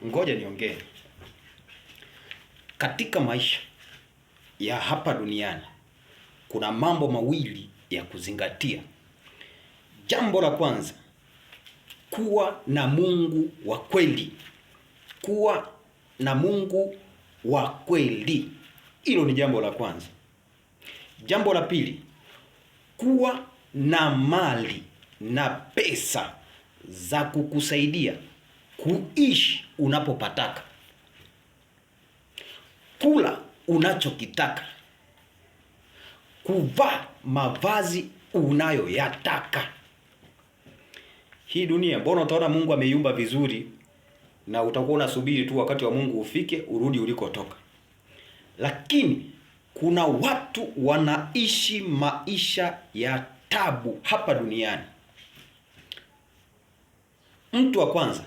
Ngoja niongee. Katika maisha ya hapa duniani kuna mambo mawili ya kuzingatia. Jambo la kwanza, kuwa na Mungu wa kweli. Kuwa na Mungu wa kweli. Hilo ni jambo la kwanza. Jambo la pili, kuwa na mali na pesa za kukusaidia kuishi unapopataka, kula unachokitaka, kuvaa mavazi unayoyataka. Hii dunia, mbona utaona Mungu ameiumba vizuri na utakuwa unasubiri tu wakati wa Mungu ufike urudi ulikotoka. Lakini kuna watu wanaishi maisha ya tabu hapa duniani. Mtu wa kwanza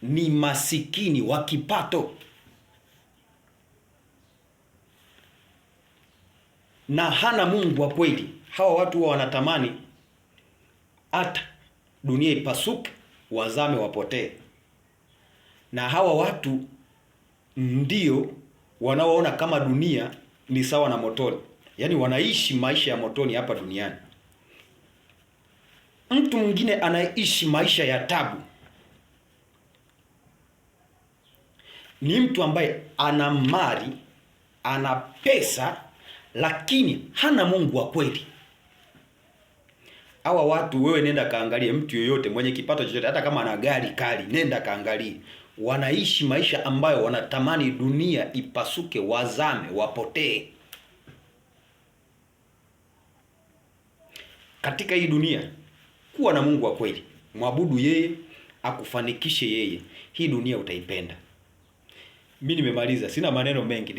ni masikini wa kipato, na hana Mungu wa kweli. Hawa watu huwa wanatamani hata dunia ipasuke, wazame, wapotee. Na hawa watu ndio wanaoona kama dunia ni sawa na motoni. Yaani wanaishi maisha ya motoni hapa duniani. Mtu mwingine anaishi maisha ya tabu ni mtu ambaye ana mali, ana pesa, lakini hana Mungu wa kweli. Hawa watu, wewe nenda kaangalie mtu yoyote mwenye kipato chochote, hata kama ana gari kali, nenda kaangalie. Wanaishi maisha ambayo wanatamani dunia ipasuke, wazame, wapotee. Katika hii dunia, kuwa na Mungu wa kweli. Mwabudu yeye, akufanikishe yeye. Hii dunia utaipenda. Mimi nimemaliza, sina maneno mengi.